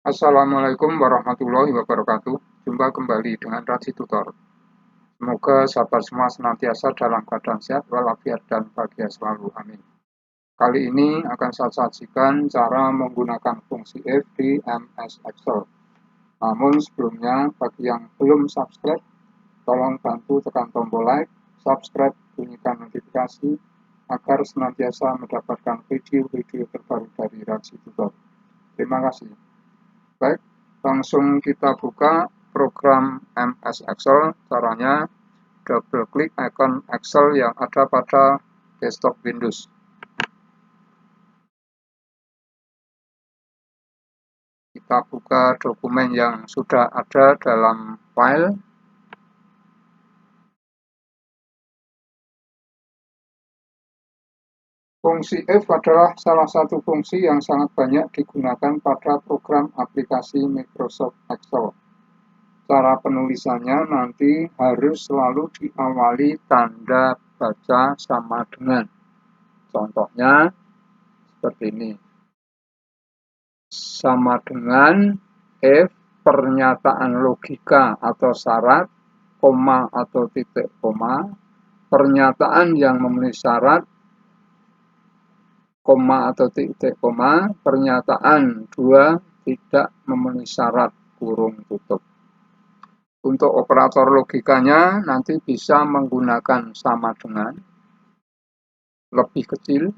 Assalamualaikum warahmatullahi wabarakatuh. Jumpa kembali dengan Raji Tutor. Semoga sahabat semua senantiasa dalam keadaan sehat, walafiat, dan bahagia selalu. Amin. Kali ini akan saya sajikan cara menggunakan fungsi if di MS Excel. Namun sebelumnya, bagi yang belum subscribe, tolong bantu tekan tombol like, subscribe, bunyikan notifikasi, agar senantiasa mendapatkan video-video terbaru dari Raji Tutor. Terima kasih. Baik, langsung kita buka program MS Excel. Caranya double klik icon Excel yang ada pada desktop Windows. Kita buka dokumen yang sudah ada dalam file. Fungsi if adalah salah satu fungsi yang sangat banyak digunakan pada program aplikasi Microsoft Excel. Cara penulisannya nanti harus selalu diawali tanda baca sama dengan. Contohnya seperti ini. Sama dengan if pernyataan logika atau syarat, koma atau titik koma, pernyataan yang memenuhi syarat, koma atau titik koma, pernyataan 2 tidak memenuhi syarat, kurung tutup. Untuk operator logikanya nanti bisa menggunakan sama dengan, lebih kecil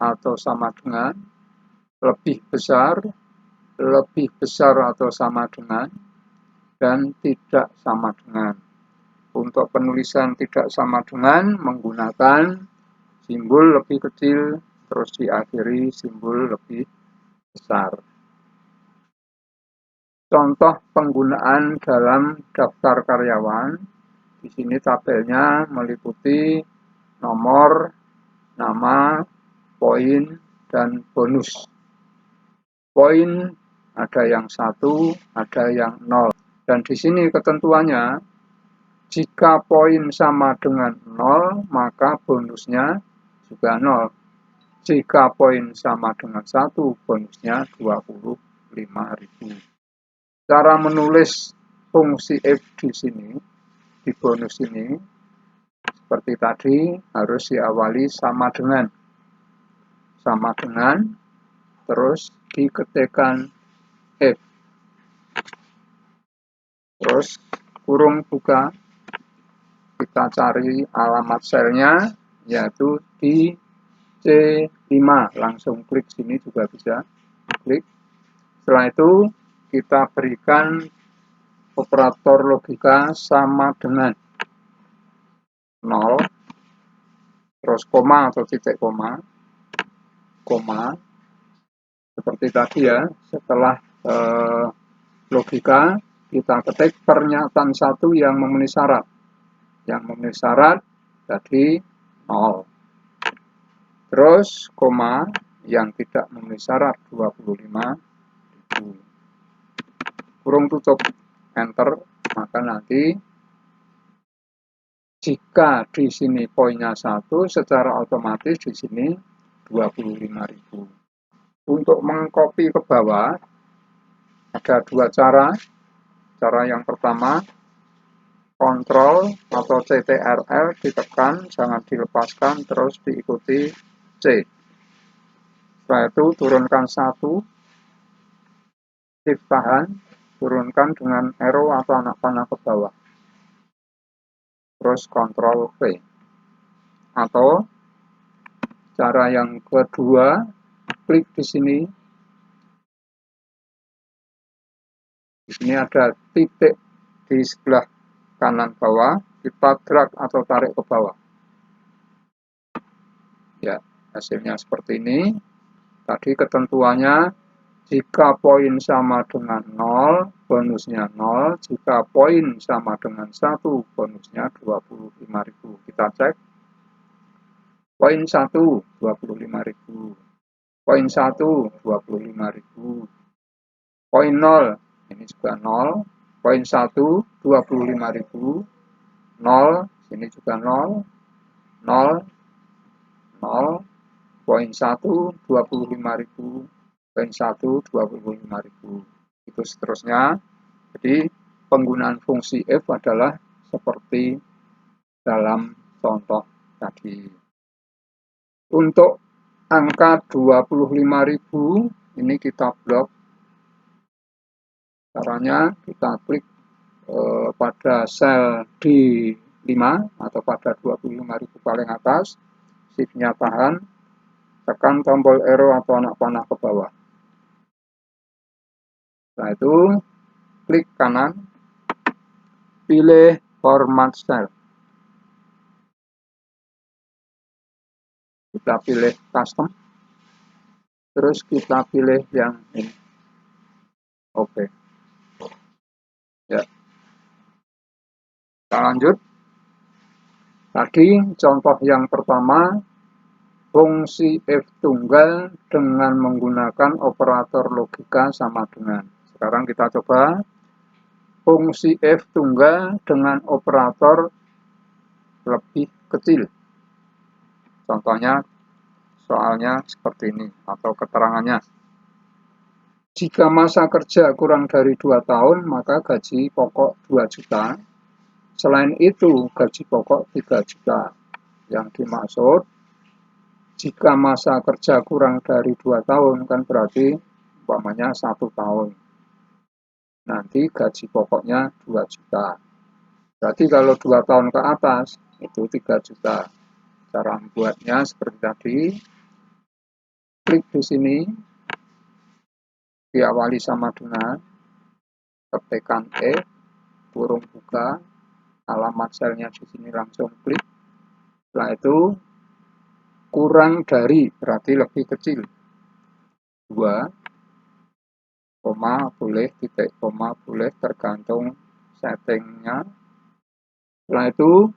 atau sama dengan, lebih besar atau sama dengan, dan tidak sama dengan. Untuk penulisan tidak sama dengan menggunakan simbol lebih kecil, terus diakhiri simbol lebih besar. Contoh penggunaan dalam daftar karyawan. Di sini tabelnya meliputi nomor, nama, poin, dan bonus. Poin ada yang 1, ada yang 0. Dan di sini ketentuannya, jika poin sama dengan 0, maka bonusnya juga 0. Jika poin sama dengan 1, bonusnya 25.000. Cara menulis fungsi if di sini, di bonus ini, seperti tadi, harus diawali sama dengan, terus diketikkan if, terus kurung buka, kita cari alamat selnya, yaitu di C5, langsung klik sini juga bisa, klik. Setelah itu kita berikan operator logika sama dengan 0, terus koma atau titik koma, seperti tadi ya. Setelah logika kita ketik pernyataan 1 yang memenuhi syarat. Yang memenuhi syarat tadi 0. Terus koma yang tidak memenuhi syarat 25.000. Kurung tutup, enter, maka nanti jika di sini poinnya 1, secara otomatis di sini 25.000. Untuk mengcopy ke bawah ada 2 cara. Cara yang pertama, Ctrl atau CTRL ditekan, jangan dilepaskan, terus diikuti C. Setelah itu turunkan 1, shift tahan, turunkan dengan arrow atau anak panah ke bawah. Terus Ctrl V. Atau cara yang kedua, klik di sini. Di sini ada titik di sebelah kanan bawah, kita drag atau tarik ke bawah. Ya, hasilnya seperti ini. Tadi ketentuannya, jika poin sama dengan 0, bonusnya 0. Jika poin sama dengan 1, bonusnya 25.000. Kita cek. Poin 1, 25.000. Poin 1, 25.000. Poin 0, ini juga 0. Poin 1, 25.000. 0, sini juga 0. 0, 0. Poin 1, 25.000. N1 25.000. Itu seterusnya. Jadi penggunaan fungsi if adalah seperti dalam contoh tadi. Untuk angka 25.000 ini kita blok. Caranya kita klik pada sel D5 atau pada 25.000 paling atas, shift-nya tahan, tekan tombol arrow atau anak panah ke bawah. Setelah itu klik kanan, pilih format cell. Kita pilih custom, terus kita pilih yang ini. Oke. Ya. Kita lanjut. Tadi contoh yang pertama, fungsi F tunggal dengan menggunakan operator logika sama dengan. Sekarang kita coba fungsi F tunggal dengan operator lebih kecil. Contohnya, soalnya seperti ini, atau keterangannya. Jika masa kerja kurang dari 2 tahun, maka gaji pokok 2 juta. Selain itu, gaji pokok 3 juta. Yang dimaksud, jika masa kerja kurang dari 2 tahun, kan berarti umpamanya 1 tahun. Nanti gaji pokoknya 2 juta. Berarti kalau 2 tahun ke atas, itu 3 juta. Cara membuatnya seperti tadi. Klik di sini, diawali sama dengan, ketikkan E, kurung buka, alamat selnya di sini langsung klik. Setelah itu kurang dari berarti lebih kecil 2, koma boleh, titik koma boleh, tergantung settingnya. Setelah itu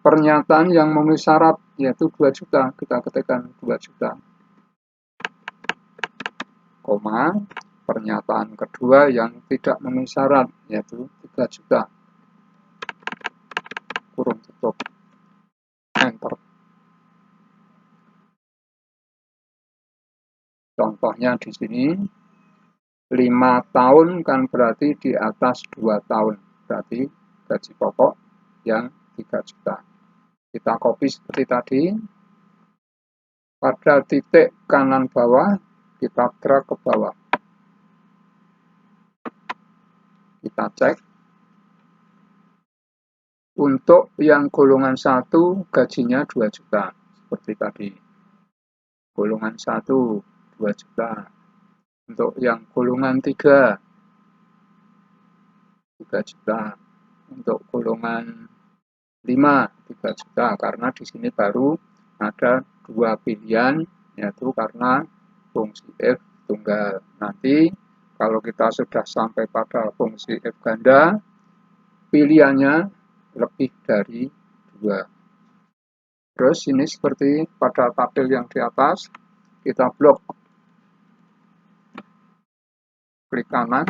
pernyataan yang memenuhi syarat yaitu 2 juta, kita ketikkan 2 juta, koma pernyataan kedua yang tidak memenuhi syarat yaitu 3 juta, kurung tutup, enter. Contohnya di sini 5 tahun kan berarti di atas 2 tahun, berarti gaji pokok yang 3 juta. Kita copy seperti tadi. Pada titik kanan bawah kita drag ke bawah. Kita cek. Untuk yang golongan 1 gajinya 2 juta seperti tadi. Golongan 1 2 juta. Untuk yang golongan 3 3 juta. Untuk golongan 5 3 juta, karena di sini baru ada 2 pilihan, yaitu karena fungsi F tunggal. Nanti kalau kita sudah sampai pada fungsi F ganda, pilihannya lebih dari 2. Terus ini seperti pada tabel yang di atas, kita blok, klik kanan,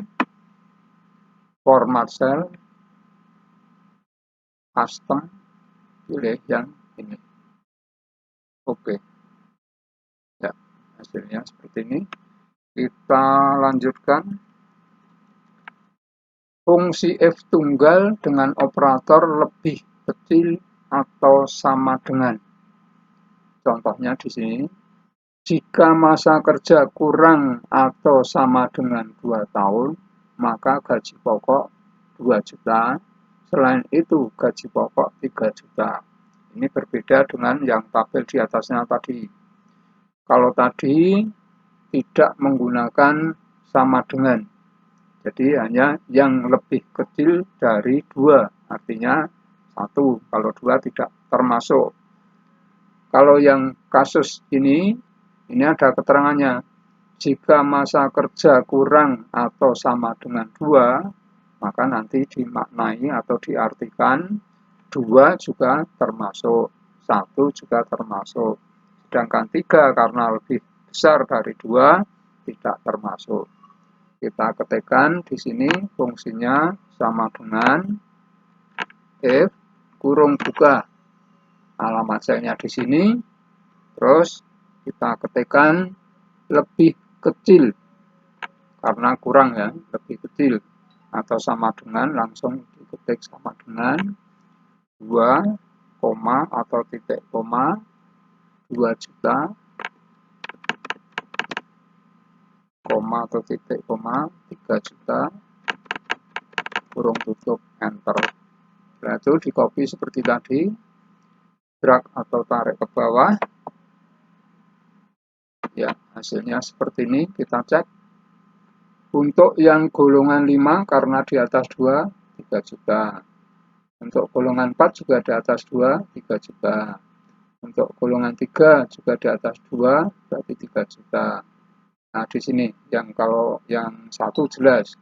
format cell, custom, pilih yang ini. Oke. Ya, hasilnya seperti ini. Kita lanjutkan. Fungsi F tunggal dengan operator lebih kecil atau sama dengan. Contohnya di sini. Jika masa kerja kurang atau sama dengan 2 tahun, maka gaji pokok 2 juta. Selain itu, gaji pokok 3 juta. Ini berbeda dengan yang tabel di atasnya tadi. Kalau tadi tidak menggunakan sama dengan, jadi hanya yang lebih kecil dari 2, artinya 1, kalau 2 tidak termasuk. Kalau yang kasus ini ada keterangannya, jika masa kerja kurang atau sama dengan 2, maka nanti dimaknai atau diartikan 2 juga termasuk, 1 juga termasuk. Sedangkan 3 karena lebih besar dari 2 tidak termasuk. Kita ketikkan di sini fungsinya sama dengan F kurung buka, alamat selnya di sini. Terus kita ketikkan lebih kecil, karena kurang ya, lebih kecil, atau sama dengan, langsung diketik sama dengan 2, atau titik koma, 2 juta, koma atau titik koma, 3 juta, kurung tutup, enter. Nah, itu di copy seperti tadi, drag atau tarik ke bawah, ya hasilnya seperti ini. Kita cek untuk yang golongan 5 karena di atas 2, 3 juta. Untuk golongan 4 juga di atas 2, 3 juta. Untuk golongan 3 juga di atas 2, berarti 3 juta. Nah, di sini kalau yang 1 jelas.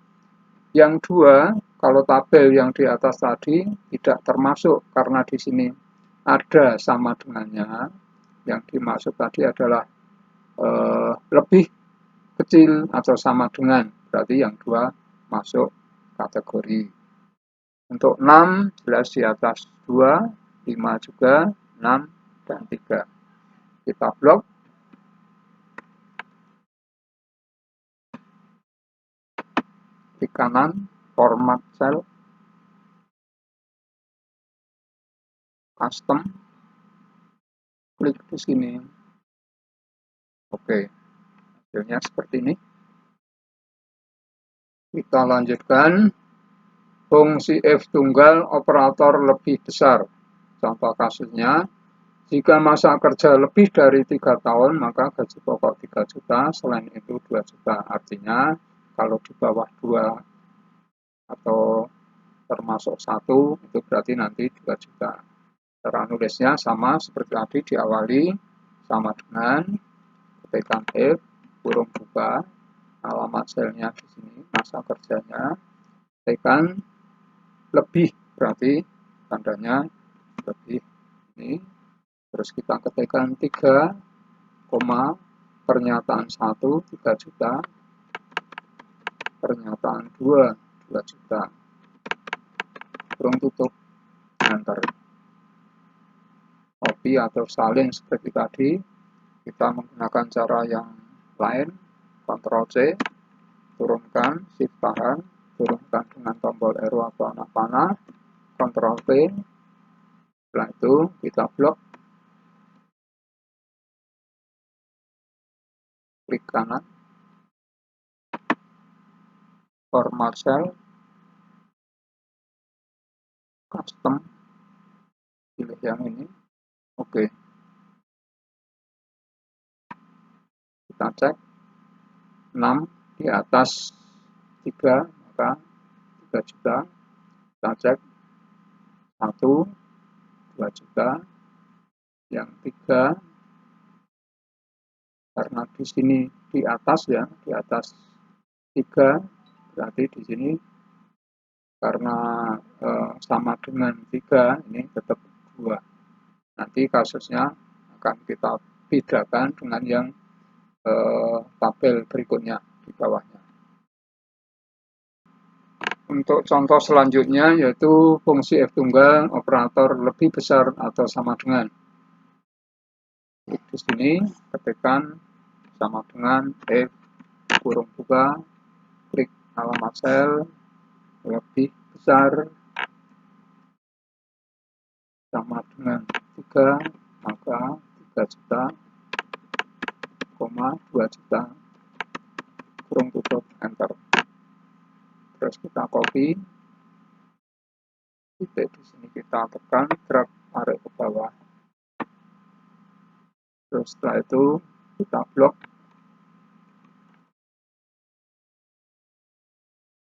Yang 2, kalau tabel yang di atas tadi tidak termasuk karena di sini ada sama dengannya. Yang dimaksud tadi adalah lebih kecil atau sama dengan, berarti yang 2 masuk kategori. Untuk 6 jelas di atas 2, 5 juga, 6 dan 3. Kita blok. Klik kanan, format cell, custom, klik di sini. Oke, hasilnya seperti ini. Kita lanjutkan. Fungsi F tunggal operator lebih besar. Contoh kasusnya, jika masa kerja lebih dari 3 tahun, maka gaji pokok 3 juta, selain itu 2 juta. Artinya, kalau di bawah 2 atau termasuk 1, itu berarti nanti 2 juta. Cara nulisnya sama seperti tadi, diawali sama dengan ketikan F, kurung buka, alamat selnya di sini, masa kerjanya, ketikan lebih, berarti tandanya lebih ini. Terus kita ketikkan 3, pernyataan 1, 3 juta, pernyataan 2, 2 juta, kurung tutup, enter. Copy atau salin seperti tadi, kita menggunakan cara yang lain, Ctrl C, turunkan, Shift tahan, turunkan dengan tombol arrow atau anak panah, Ctrl V, setelah itu kita blok, klik kanan, format cell, custom, pilih yang ini, oke. Kita cek, 6 di atas 3, maka 3 juta, kita cek, 1, 2 juta, yang 3, karena di sini di atas ya, di atas 3, berarti di sini karena sama dengan 3, ini tetap 2. Nanti kasusnya akan kita bedakan dengan yang tabel berikutnya di bawahnya. Untuk contoh selanjutnya yaitu fungsi F tunggal operator lebih besar atau sama dengan. Di sini ketikkan sama dengan F kurung buka, klik alamat sel, lebih besar sama dengan 3, maka 3 juta, 2 juta, kurung tutup, enter. Terus kita copy, titik di sini kita tekan, drag, tarik ke bawah. Terus setelah itu kita blok,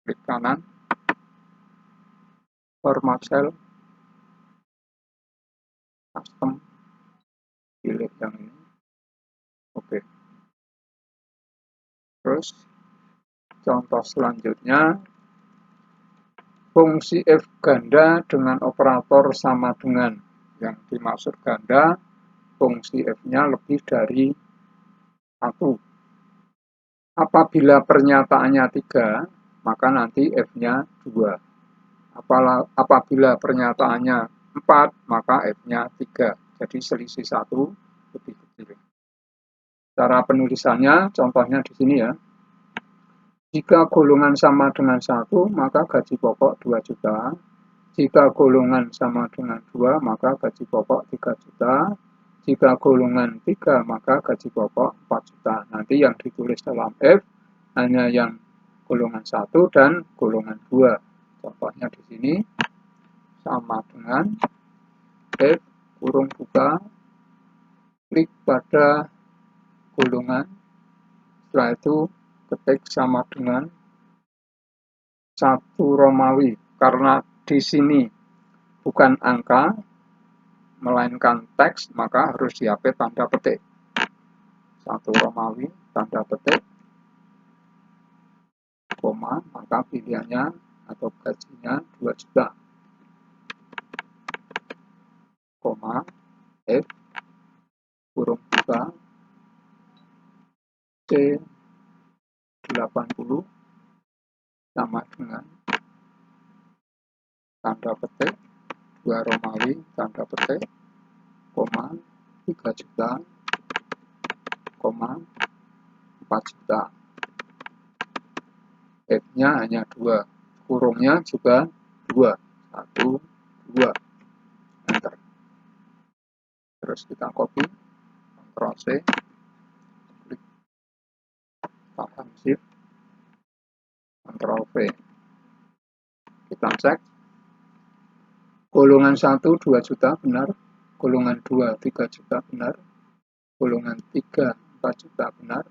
klik kanan, format cell, custom, pilih yang ini, oke. Terus contoh selanjutnya, fungsi F ganda dengan operator sama dengan. Yang dimaksud ganda, fungsi F-nya lebih dari 1. Apabila pernyataannya 3, maka nanti F-nya 2. Apabila pernyataannya 4, maka F-nya 3. Jadi selisih 1 lebih kecil. Cara penulisannya, contohnya di sini ya. Jika golongan sama dengan 1, maka gaji pokok 2 juta. Jika golongan sama dengan 2, maka gaji pokok 3 juta. Jika golongan 3, maka gaji pokok 4 juta. Nanti yang ditulis dalam F hanya yang golongan 1 dan golongan 2. Contohnya di sini sama dengan F kurung buka, klik pada golongan, setelah itu ketik sama dengan 1 Romawi. Karena di sini bukan angka, melainkan teks, maka harus dihapus tanda petik. 1 Romawi, tanda petik, koma, maka pilihannya atau gajinya 2 juta. Koma, F, kurung buka, C, 80, sama dengan tanda petik, 2 Romawi, tanda petik, koma, 3 juta, koma, 4 juta. F-nya hanya 2, kurungnya juga 2, 1, 2, enter. Terus kita copy, Ctrl C, klik tahan shift, Ctrl V. Kita cek, golongan 1 2 juta benar, golongan 2 3 juta benar, golongan 3 4 juta benar,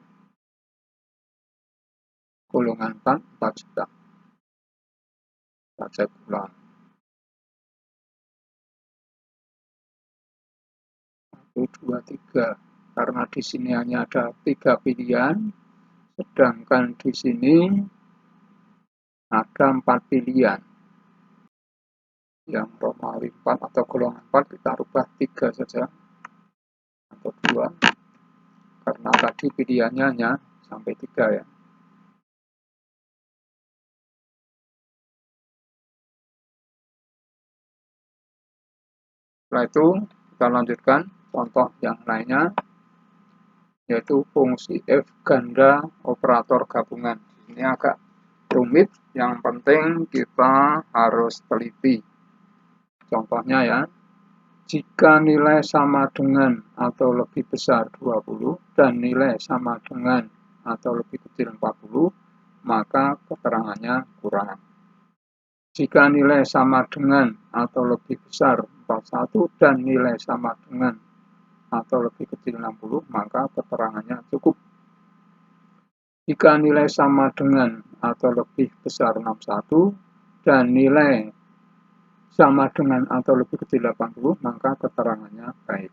golongan 4 4 juta. Kita cek ulang. 1 2 3, karena di sini hanya ada 3 pilihan, sedangkan di sini ada 4 pilihan. Yang Romawi 4 atau golongan 4 kita rubah 3 saja atau 2, karena tadi pilihannya hanya sampai 3 ya. Setelah itu kita lanjutkan contoh yang lainnya, yaitu fungsi F ganda operator gabungan. Ini agak rumit, yang penting kita harus teliti. Contohnya ya, jika nilai sama dengan atau lebih besar 20 dan nilai sama dengan atau lebih kecil 40, maka keterangannya kurang. Jika nilai sama dengan atau lebih besar 41 dan nilai sama dengan atau lebih kecil 60, maka keterangannya cukup. Jika nilai sama dengan atau lebih besar 61 dan nilai sama dengan atau lebih kecil 80, maka keterangannya baik.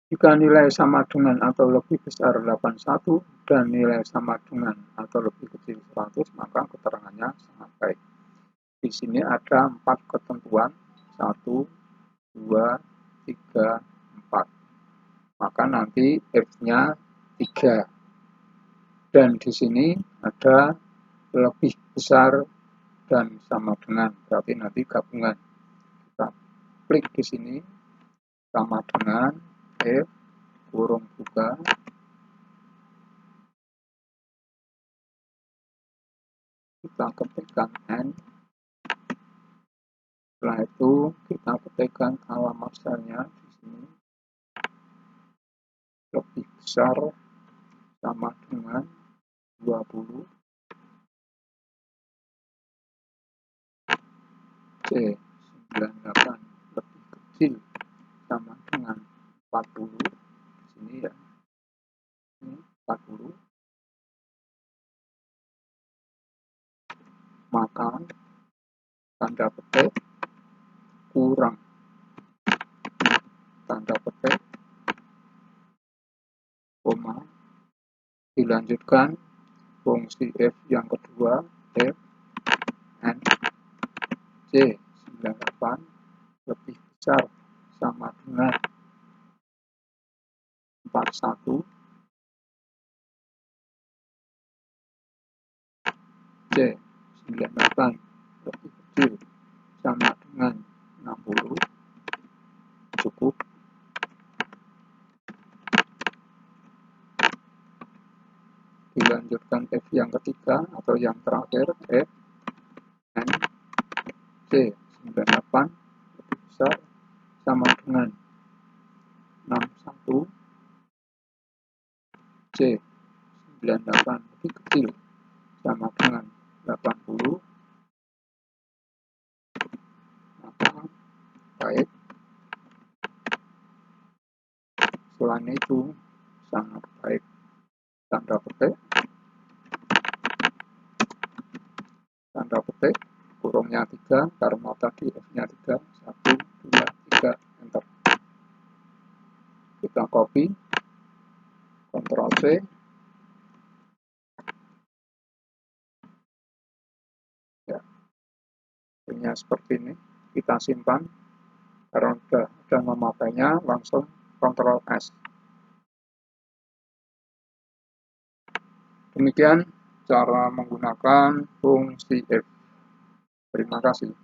Jika nilai sama dengan atau lebih besar 81 dan nilai sama dengan atau lebih kecil 100, maka keterangannya sangat baik. Di sini ada 4 ketentuan, 1, 2, 3, 4. Maka nanti F-nya 3. Dan di sini ada lebih besar dan sama dengan, berarti nanti gabungan. Kita klik di sini, sama dengan F, kurung buka, kita ketikkan N, setelah itu kita ketikkan alamat selnya di sini, lebih besar sama dengan 20, C 98 lebih kecil sama dengan 40, di sini ya, ini 40, maka tanda petik kurang, tanda petik, koma, dilanjutkan fungsi F yang kedua, F N C 98 lebih besar sama dengan 41, C 98 lebih kecil sama dengan 60, cukup. dilanjutkan F yang ketiga atau yang terakhir, F, N, C, 98 lebih besar sama dengan 61, C, 98 lebih kecil sama dengan 80, maka baik. Selain itu sangat baik. Tanda petik, kurungnya 3, karena tadi F-nya 3, 1, 2, 3, enter. Kita copy, Ctrl C, ya, hasilnya seperti ini. Kita simpan, karena sudah memakainya, langsung Ctrl S. Demikian cara menggunakan fungsi F. Terima kasih.